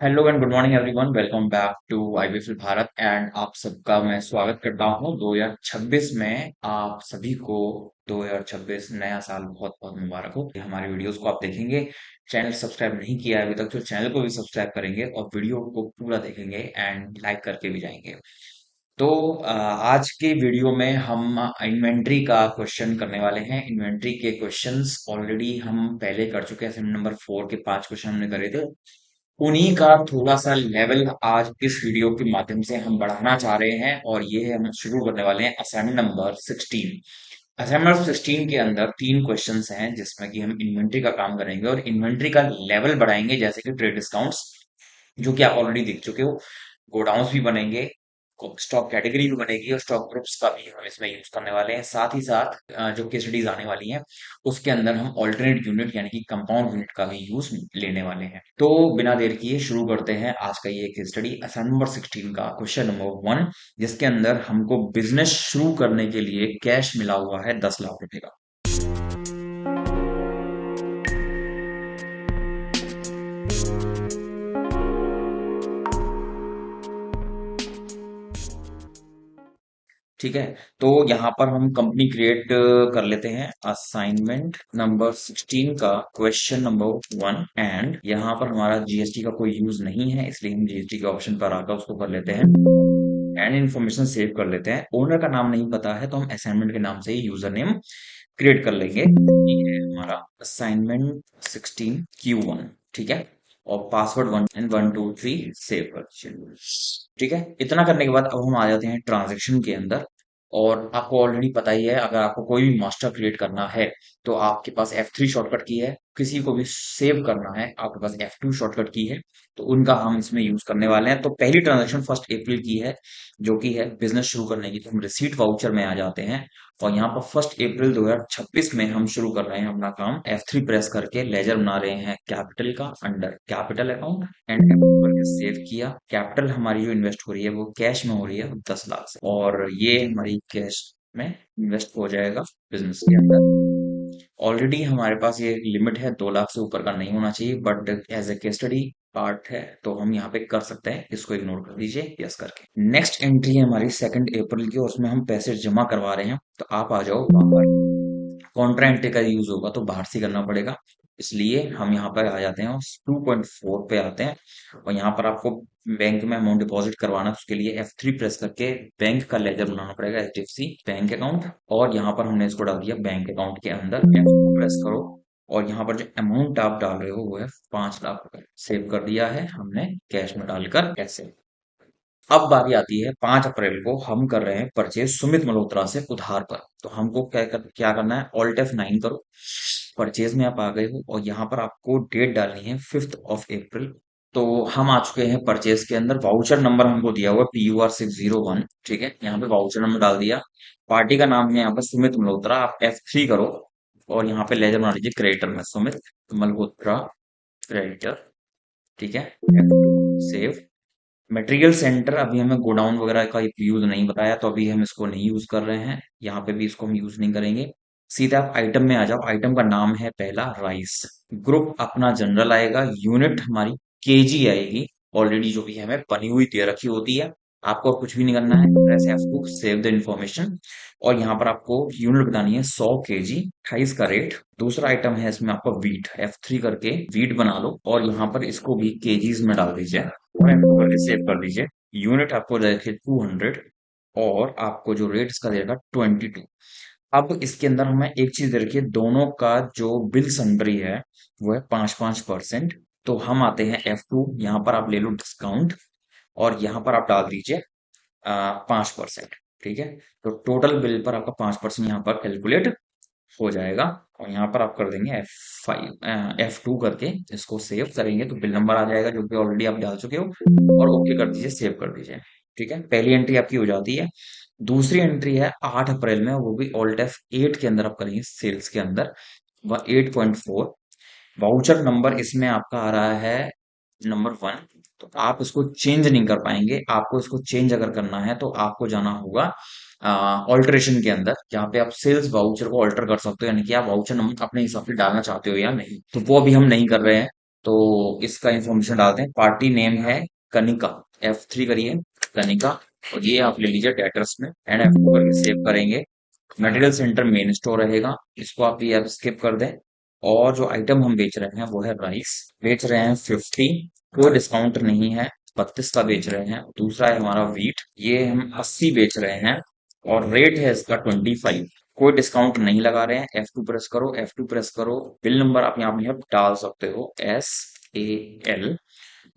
Hello and good morning everyone. Welcome back to IBFL Bharat and आप सबका मैं स्वागत करता हूं 2026 में। आप सभी को 2026 नया साल बहुत बहुत मुबारक हो। हमारे वीडियोस को आप देखेंगे, चैनल सब्सक्राइब नहीं किया है अभी तक तो चैनल को भी सब्सक्राइब करेंगे और वीडियो को पूरा देखेंगे एंड लाइक करके भी जाएंगे। तो आज के वीडियो में हम इन्वेंट्री का क्वेश्चन करने वाले हैं। इन्वेंट्री के क्वेश्चंस ऑलरेडी हम पहले कर चुके हैं। असाइनमेंट नंबर 4 के 5 क्वेश्चन हमने करे थे। उन्हीं का थोड़ा सा लेवल आज इस वीडियो के माध्यम से हम बढ़ाना चाह रहे हैं और ये है हम शुरू करने वाले हैं असाइनमेंट नंबर 16। असाइनमेंट 16 के अंदर 3 क्वेश्चंस हैं जिसमें कि हम इन्वेंट्री का काम करेंगे और इन्वेंट्री का लेवल बढ़ाएंगे, जैसे कि ट्रेड डिस्काउंट्स जो कि आप ऑलरेडी देख चुके हो। गोडाउंस भी बनेंगे, स्टॉक कैटेगरी भी बनेगी और स्टॉक ग्रुप्स का भी हम इसमें यूज करने वाले हैं। साथ ही साथ जो केस स्टडीज आने वाली हैं उसके अंदर हम ऑल्टरनेट यूनिट यानी कि कंपाउंड यूनिट का भी यूज लेने वाले हैं। तो बिना देर किए शुरू करते हैं आज का ये केस स्टडी असाइनमेंट नंबर 16 का क्वेश्चन नंबर 1, जिसके अंदर हमको बिजनेस शुरू करने के लिए कैश मिला हुआ है 10 लाख रुपए का। ठीक है, तो यहाँ पर हम कंपनी क्रिएट कर लेते हैं। असाइनमेंट नंबर 16 का क्वेश्चन नंबर 1 एंड यहाँ पर हमारा जीएसटी का कोई यूज नहीं है, इसलिए हम जीएसटी के ऑप्शन पर आकर उसको कर लेते हैं एंड इन्फॉर्मेशन सेव कर लेते हैं। ओनर का नाम नहीं पता है तो हम असाइनमेंट के नाम से ही यूजर नेम क्रिएट कर लेंगे। ये है हमारा असाइनमेंट 16 Q1। ठीक है, और पासवर्ड 1 and 1 2 3 सेव कर दीजिए। ठीक है, इतना करने के बाद अब हम आ जाते हैं ट्रांजेक्शन के अंदर। और आपको ऑलरेडी पता ही है, अगर आपको कोई भी मास्टर क्रिएट करना है तो आपके पास F3 शॉर्टकट की है। किसी को भी सेव करना है आपके पास F2 शॉर्टकट की है। तो उनका हम इसमें यूज करने वाले हैं। तो पहली ट्रांजेक्शन 1 अप्रैल की है जो कि है बिजनेस शुरू करने की। तो हम रिसीट वाउचर में आ जाते हैं और यहाँ पर 1 अप्रैल 2026 में हम शुरू कर रहे हैं अपना काम। F3 प्रेस करके लेजर बना रहे हैं कैपिटल का under capital account and F2 करके सेव किया। कैपिटल हमारी जो इन्वेस्ट हो रही है वो कैश में हो रही है 10 लाख से, और ये हमारी कैश में इन्वेस्ट हो जाएगा बिजनेस के अंदर। ऑलरेडी हमारे पास ये लिमिट है, 2 लाख से ऊपर का नहीं होना चाहिए, but as a case study part है तो हम यहाँ पे कर सकते हैं। इसको इग्नोर कर दीजिए यस करके। नेक्स्ट एंट्री है हमारी 2 अप्रैल की और उसमें हम पैसे जमा करवा रहे हैं। तो आप आ जाओ बाहर। कॉन्ट्रा एंट्री का यूज होगा तो बाहर से करना पड़ेगा, इसलिए हम यहाँ पर आ जाते हैं और 2.4 पे आते हैं। और यहाँ पर आपको बैंक में अमाउंट डिपॉजिट करवाना है, उसके लिए F3 प्रेस करके बैंक का लेजर बनाना पड़ेगा, HDFC बैंक अकाउंट। और यहाँ पर हमने इसको डाल दिया बैंक अकाउंट के अंदर। F2 प्रेस करो और यहाँ पर जो अमाउंट आप डाल रहे हो वो है 5 लाख रुपए। सेव कर दिया है हमने कैश में डालकर ऐसे। अब बारी आती है 5 अप्रैल को, हम कर रहे हैं परचेज सुमित मल्होत्रा से उधार पर। तो हमको क्या करना है, ऑल्ट F9 करो। परचेज में आप आ गए हो और यहाँ पर आपको डेट डालनी है 5 अप्रैल। तो हम आ चुके हैं परचेज के अंदर। वाउचर नंबर हमको दिया हुआ है PUR601। ठीक है, यहाँ पे वाउचर नंबर डाल दिया। पार्टी का नाम है यहाँ पर सुमित मल्होत्रा। आप F3 करो और यहाँ पे लेजर बना लीजिए क्रेडिटर में सुमित मल्होत्रा क्रेडिटर। ठीक है, सेव। मटेरियल सेंटर अभी हमें गोडाउन वगैरह का यूज नहीं बताया तो अभी हम इसको नहीं यूज कर रहे हैं। यहाँ पे भी इसको हम यूज नहीं करेंगे। सीधा आप आइटम में आ जाओ। आइटम का नाम है पहला राइस। ग्रुप अपना जनरल आएगा। यूनिट हमारी केजी आएगी। ऑलरेडी जो भी हमें बनी हुई दे रखी होती है। आपको कुछ भी नहीं करना है, press F2 save the information. और यहाँ पर आपको यूनिट बतानी है 100 kg, 28 का रेट। दूसरा आइटम है इसमें आपको वीट। F3 करके वीट बना लो और यहाँ पर इसको भी केजीज में डाल दीजिए और F2 करके सेव कर दीजिए। यूनिट आपको देखिए 200 और आपको जो रेट इसका देगा 22। अब इसके अंदर हमें एक चीज दे रखी है, दोनों का जो बिल सन्ड्री है वो है 5-5%। तो हम आते हैं F2, यहाँ पर आप ले लो डिस्काउंट और यहाँ पर आप डाल दीजिए 5%। ठीक है, तो टोटल बिल पर आपका 5% यहाँ पर कैलकुलेट हो जाएगा। और यहाँ पर आप कर देंगे F2 करके इसको सेव करेंगे तो बिल नंबर आ जाएगा जो कि ऑलरेडी आप डाल चुके हो, और ओके कर दीजिए, सेव कर दीजिए। ठीक है, पहली एंट्री आपकी हो जाती है। दूसरी एंट्री है 8 अप्रैल में, वो भी ऑल्ट F8 के अंदर आप करेंगे, सेल्स के अंदर। वह 8.4। वाउचर नंबर इसमें आपका आ रहा है नंबर 1। तो आप इसको चेंज नहीं कर पाएंगे। आपको इसको चेंज अगर करना है तो आपको जाना होगा ऑल्टरेशन के अंदर, जहाँ पे आप सेल्स वाउचर को ऑल्टर कर सकते हो, यानी कि आप वाउचर नंबर अपने हिसाब से डालना चाहते हो या नहीं। तो वो अभी हम नहीं कर रहे हैं। तो इसका इंफॉर्मेशन डालते हैं। पार्टी नेम है कनिका, F3 करिए, कनिका, और ये आप ले लीजिए डेटर्स में, एंड F2 करके सेव करेंगे। मटेरियल सेंटर मेन स्टोर रहेगा, इसको आप ये स्किप कर दें। और जो आइटम हम बेच रहे हैं वो है राइस, बेच रहे हैं 50, कोई डिस्काउंट नहीं है, 32 का बेच रहे हैं। दूसरा है हमारा वीट, ये हम 80 बेच रहे हैं, और रेट है इसका 25, कोई डिस्काउंट नहीं लगा रहे हैं। F2 प्रेस करो, F2 प्रेस करो, बिल नंबर आप यहाँ पे डाल सकते हो, SAL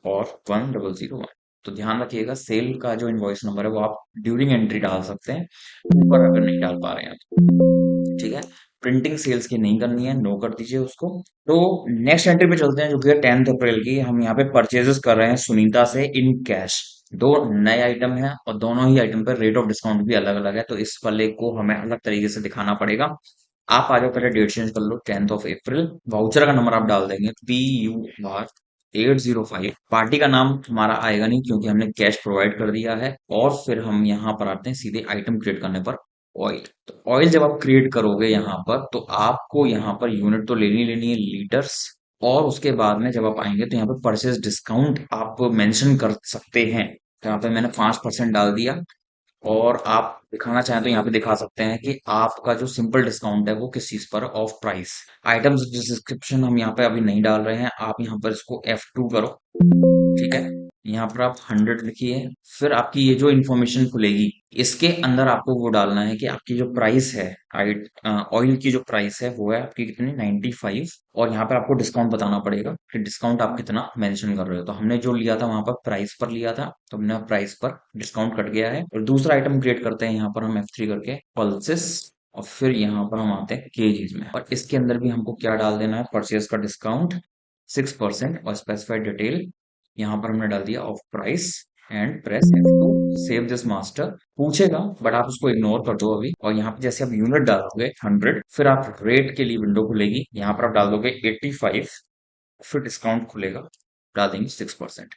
और 1001। तो ध्यान रखिएगा, सेल का जो इनवॉइस नंबर है वो आप ड्यूरिंग एंट्री डाल सकते हैं, ऊपर अगर नहीं डाल पा रहे हैं तो। ठीक है, प्रिंटिंग सेल्स की नहीं करनी है, नो कर दीजिए उसको। तो नेक्स्ट एंट्री पे चलते हैं, जो कि है 10 अप्रैल की। हम यहाँ पे परचेजेस कर रहे हैं सुनीता से इन कैश। दो नए आइटम है और दोनों ही आइटम पर रेट ऑफ डिस्काउंट भी अलग अलग है, तो इस वाले को हमें अलग तरीके से दिखाना पड़ेगा। आप आ जाओ, पहले डेट चेंज कर लो, 10 अप्रैल। वाउचर का नंबर आप डाल देंगे PUR 805। पार्टी का नाम हमारा आएगा नहीं क्योंकि हमने कैश प्रोवाइड कर दिया है। और फिर हम यहाँ पर आते हैं सीधे आइटम क्रिएट करने पर, ऑयल। तो ऑयल जब आप क्रिएट करोगे यहाँ पर, तो आपको यहाँ पर यूनिट तो लेनी लेनी है, लीटर्स। और उसके बाद में जब आप आएंगे तो यहाँ पे परचेज डिस्काउंट आप मेंशन कर सकते हैं। तो यहाँ पे मैंने 5% डाल दिया। और आप दिखाना चाहें तो यहाँ पे दिखा सकते हैं कि आपका जो सिंपल डिस्काउंट है वो किस चीज पर, ऑफ प्राइस। आइटम्स डिस्क्रिप्शन हम यहाँ पे अभी नहीं डाल रहे हैं, आप यहाँ पर इसको F2 करो। ठीक है, यहाँ पर आप 100 लिखिए। फिर आपकी ये जो इन्फॉर्मेशन खुलेगी, इसके अंदर आपको वो डालना है कि आपकी जो प्राइस है, ऑयल की जो प्राइस है वो है आपकी कितनी, 95। और यहाँ पर आपको डिस्काउंट बताना पड़ेगा कि डिस्काउंट आप कितना मेंशन कर रहे हो। तो हमने जो लिया था वहां पर प्राइस पर लिया था, तो हमने प्राइस पर डिस्काउंट कट गया है। और दूसरा आइटम क्रिएट करते हैं यहाँ पर हम F3 करके, पल्सेस। और फिर यहाँ पर हम आते हैं केजीज में, और इसके अंदर भी हमको क्या डाल देना है, परचेज का डिस्काउंट 6% और स्पेसिफाइड डिटेल यहाँ पर हमने डाल दिया of price, and press F2, save this master. पूछेगा बट आप उसको इग्नोर कर दो अभी। और यहाँ पे जैसे आप यूनिट डालोगे 100, फिर आप रेट के लिए विंडो खुलेगी, यहाँ पर आप डाल दोगे 85, फिर डिस्काउंट खुलेगा, डाल देंगे 6%।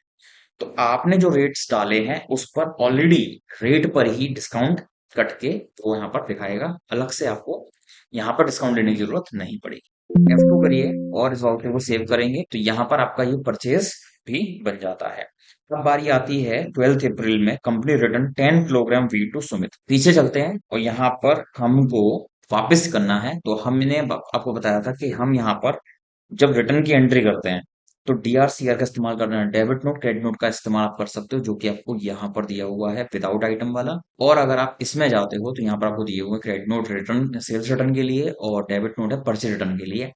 तो आपने जो रेट्स डाले हैं उस पर ऑलरेडी रेट पर ही डिस्काउंट कट के वो यहाँ पर दिखाएगा, अलग से आपको यहाँ पर डिस्काउंट लेने की जरूरत नहीं पड़ेगी। F2 करिए और इस वाउचर को सेव करेंगे, तो यहाँ पर आपका ये परचेज भी बन जाता है। अब बारी आती है 12 अप्रैल में, company return 10 kilogram wheat to Sumit. पीछे चलते हैं और यहाँ पर हमको वापस करना है। तो हमने आपको बताया था कि हम यहाँ पर जब रिटर्न की एंट्री करते हैं तो DRCR का इस्तेमाल करना है। डेबिट नोट, क्रेडिट नोट का इस्तेमाल आप कर सकते हो, जो कि आपको यहाँ पर दिया हुआ है विदाउट आइटम वाला। और अगर आप इसमें जाते हो तो यहाँ पर आपको दिए हुए credit note return sales return के लिए, और डेबिट नोट है परचेज रिटर्न के लिए।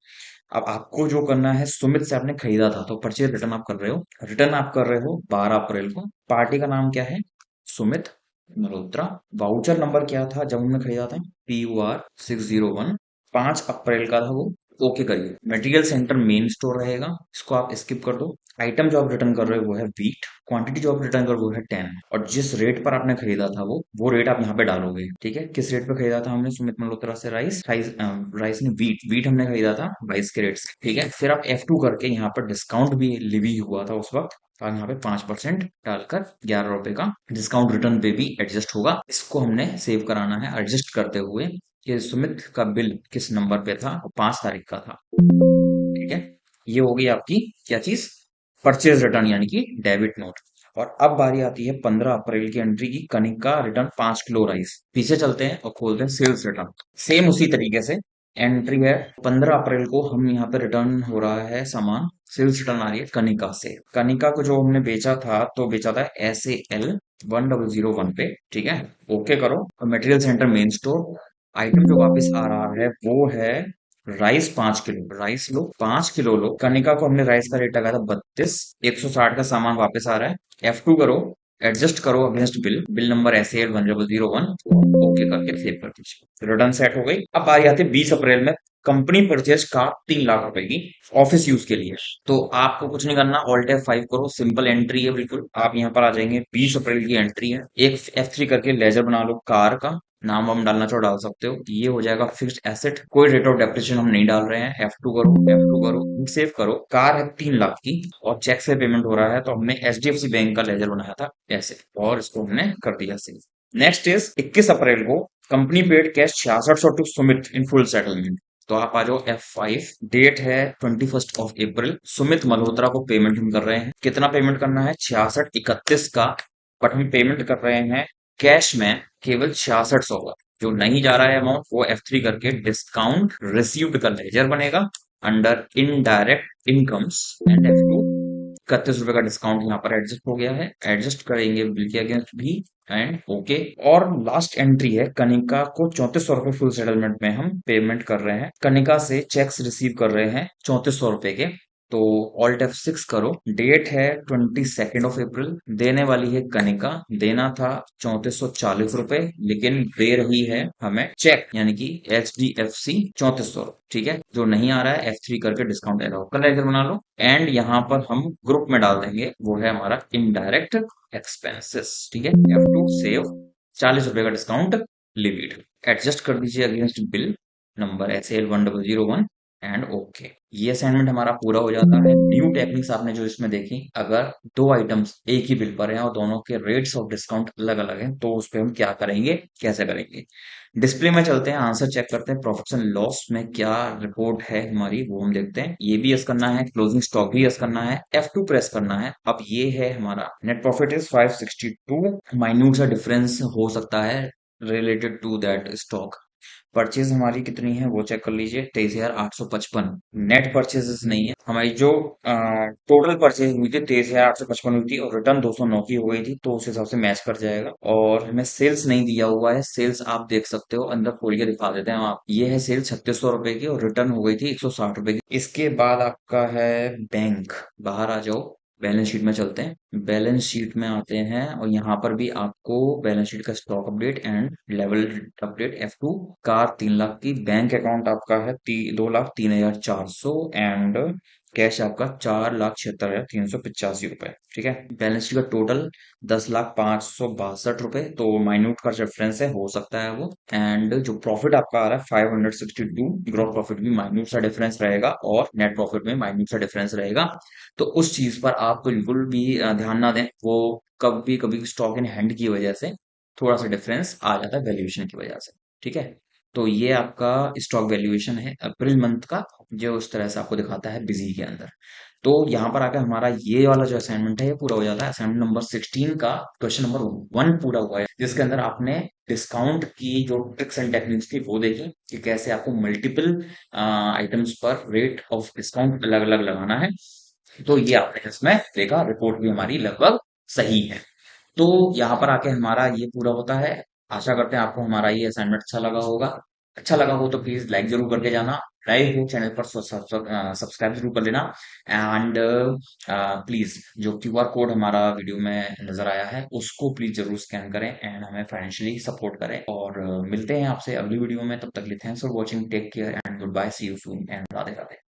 अब आपको जो करना है, सुमित से आपने खरीदा था तो परचेज रिटर्न आप कर रहे हो, रिटर्न आप कर रहे हो 12 अप्रैल को। पार्टी का नाम क्या है, सुमित मल्होत्रा। वाउचर नंबर क्या था जब हमने खरीदा था, PUR 601। 5 अप्रैल का था वो। ओके करिए। मटेरियल सेंटर मेन स्टोर रहेगा, इसको आप स्किप कर दो। आइटम जो आप रिटर्न कर रहे हो वो है वीट, क्वांटिटी जो आप रिटर्न कर रहे हो वो है 10, और जिस रेट पर आपने खरीदा था वो रेट आप यहाँ पे डालोगे। ठीक है, किस रेट पे खरीदा था हमने सुमित मल्होत्रा से राइस, राइस ने वीट, वीट हमने खरीदा था 22 के रेट से। ठीक है, फिर आप F2 करके यहाँ पर डिस्काउंट भी लिवी हुआ था उस वक्त, और यहाँ पे 5% डालकर 11 रुपए का डिस्काउंट रिटर्न पे भी एडजस्ट होगा। इसको हमने सेव कराना है एडजस्ट करते हुए कि सुमित का बिल किस नंबर पे था, और 5 तारीख का था। ठीक है, ये हो गई आपकी क्या चीज, परचेज रिटर्न यानी कि डेबिट नोट। और अब बारी आती है 15 अप्रैल की एंट्री की, कनिका रिटर्न 5 किलो राइस। पीछे चलते हैं और खोलते हैं सेल्स रिटर्न, सेम उसी तरीके से एंट्री है। 15 अप्रैल को हम यहाँ पे रिटर्न हो रहा है सामान, सेल्स रिटर्न आ रही है कनिका से। कनिका को जो हमने बेचा था, तो बेचा था SAL 1001 पे। ठीक है, ओके करो। और material centre main store, item जो वापस आ रहा है वो है राइस 5 किलो। राइस लो, 5 किलो लो। कनिका को हमने राइस का रेट लगाया था 32, 160 का सामान वापस आ रहा है। F2 करो, एडजस्ट करो against bill, bill number SAL 1001, okay करके सेव कर दीजिए। रिटर्न सेट हो गई। अब बारी आती है 20 अप्रैल में, कंपनी परचेज का 3 लाख रुपए की ऑफिस यूज के लिए। तो आपको कुछ नहीं करना, ऑल्ट F5 करो, सिंपल एंट्री है बिल्कुल। आप यहाँ पर आ जाएंगे, 20 अप्रैल की एंट्री है। एक F3 करके लेजर बना लो, कार का नाम वाम डालना चाहो डाल सकते हो। ये हो जाएगा फिक्स्ड एसेट, कोई रेट ऑफ डेप्रिसिएशन हम नहीं डाल रहे हैं। F2 करो, F2 करो, सेव करो। कार है 3 लाख की और चेक से पेमेंट हो रहा है, तो हमने HDFC बैंक का लेजर बनाया था ऐसे, और इसको हमने कर दिया सेव। नेक्स्ट इज 21 अप्रैल को, company paid cash 6600 to Sumit in full settlement. तो आप आ जाओ F5। डेट है 21 अप्रैल। सुमित मल्होत्रा को पेमेंट हम कर रहे हैं। कितना पेमेंट करना है? 6631 का। बट हम पेमेंट कर रहे हैं कैश में केवल 6600 का। जो नहीं जा रहा है अमाउंट वो F3 करके डिस्काउंट रिसीव्ड का लेजर बनेगा under indirect incomes and F2। 31 रुपए का डिस्काउंट यहाँ पर एडजस्ट हो गया है। एडजस्ट करेंगे बिल के अगेंस्ट भी एंड ओके। और लास्ट एंट्री है कनिका को 3400 रुपए फुल सेटलमेंट में हम पेमेंट कर रहे हैं। कनिका से चेक्स रिसीव कर रहे हैं 3400 रुपए के। तो ऑल्ट F6 करो। डेट है 22 अप्रैल। देने वाली है कनिका। देना था 3440 रुपए, लेकिन दे रही है हमें चेक यानी कि HDFC 3400। ठीक है, जो नहीं आ रहा है F3 करके डिस्काउंट अलाउ कर लेकर बना लो। एंड यहाँ पर हम ग्रुप में डाल देंगे, वो है हमारा इनडायरेक्ट एक्सपेंसेस। ठीक है, F2 सेव 40 रुपए का डिस्काउंट लिमिट एडजस्ट कर दीजिए against bill number SAL1001 and okay. ये असाइनमेंट हमारा पूरा हो जाता है। न्यू टेक्निक्स आपने जो इसमें देखी, अगर दो आइटम्स एक ही बिल पर हैं और दोनों के रेट्स ऑफ डिस्काउंट अलग अलग हैं तो उस पर हम क्या करेंगे, कैसे करेंगे। डिस्प्ले में चलते हैं, आंसर चेक करते हैं। प्रॉफिट्स एंड लॉस में क्या रिपोर्ट है हमारी वो हम देखते हैं। ये भी यस करना है, क्लोजिंग स्टॉक भी यस करना है, F2 प्रेस करना है। अब ये है हमारा नेट प्रॉफिट इज 562। माइन्यूट सा डिफरेंस हो सकता है related to that stock. Purchase हमारी कितनी है वो चेक कर लीजिए, 23,855। नेट परचेजेस नहीं है हमारी। जो टोटल परचेज हुई थी 23,855 हुई थी और रिटर्न 209 की हो गई थी, तो उस हिसाब से मैच कर जाएगा। और हमें सेल्स नहीं दिया हुआ है। सेल्स आप देख सकते हो, अंदर खोल के दिखा देते हैं आप। ये है सेल्स 3600 रुपए की और रिटर्न हो गई थी 160 रुपए की। इसके बाद आपका है बैंक। बाहर आ जाओ, बैलेंस शीट में चलते हैं। बैलेंस शीट में आते हैं और यहाँ पर भी आपको बैलेंस शीट का stock update and level update F2। Car 3 lakh की। बैंक अकाउंट आपका है 2,03,400 एंड कैश आपका 4,76,385 रुपए। ठीक है, बैलेंस शीट का टोटल 10,05,62 रुपए। तो माइन्यूट का रेफरेंस है, हो सकता है वो। एंड जो प्रॉफिट आपका आ रहा है 562। ग्रॉस प्रॉफिट भी माइन्यूट सा डिफरेंस रहेगा और नेट प्रॉफिट में माइन्यूट सा डिफरेंस रहेगा। तो उस चीज पर आप बिल्कुल भी ध्यान ना दें। वो कभी कभी स्टॉक इन हैंड की वजह से थोड़ा सा डिफरेंस आ जाता है वैल्यूएशन की वजह से। ठीक है, तो ये आपका स्टॉक वैल्यूएशन है अप्रैल मंथ का, जो उस तरह से आपको दिखाता है बिजी के अंदर। तो यहाँ पर आकर हमारा ये वाला जो असाइनमेंट है ये पूरा हो जाता है। असाइनमेंट नंबर 16 का क्वेश्चन नंबर 1 पूरा हुआ है, जिसके अंदर आपने डिस्काउंट की जो ट्रिक्स एंड टेक्निक्स थी वो देखी कि कैसे आपको मल्टीपल आइटम्स पर रेट ऑफ डिस्काउंट अलग अलग लगाना है। तो ये आपने इसमें देखा, रिपोर्ट भी हमारी लगभग सही है। तो यहाँ पर आके हमारा ये पूरा होता है। आशा करते हैं आपको हमारा ये असाइनमेंट अच्छा लगा होगा। अच्छा लगा हो तो प्लीज लाइक जरूर करके जाना। नए हो चैनल पर सब्सक्राइब जरूर कर लेना। एंड प्लीज जो QR कोड हमारा वीडियो में नजर आया है उसको प्लीज जरूर स्कैन करें एंड हमें फाइनेंशियली सपोर्ट करें। और मिलते हैं आपसे अगली वीडियो में। तब तक के लिए thanks for watching, take care and good bye, see you soon and Radhe Radhe.